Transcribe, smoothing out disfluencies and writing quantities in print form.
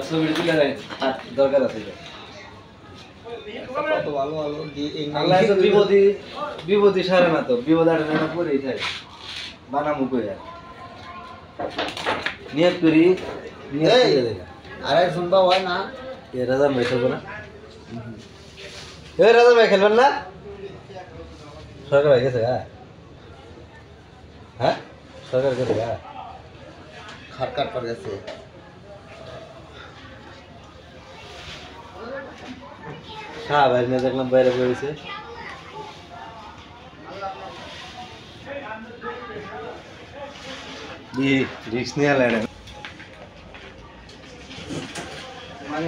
ছবি তুলে দেয় দরকার আছে কত ভালো ভালো আল্লাহ তো বিপদই সারে না তো বিপদ আটে না পরেই থাকে বানামু কই আর নিয়ত করি আরে শুনবা হয় না এ রাজা ভাই খেলবো না এ রাজা ভাই খেলবেন না সরকার হয়ে গেছে হ্যাঁ সরকার গেছে খাট কাট করে গেছে শাহ ভাই নিয়ে দেখলাম বাইরে বেরিয়েছে রিক্স নিয়ে আলেন মানে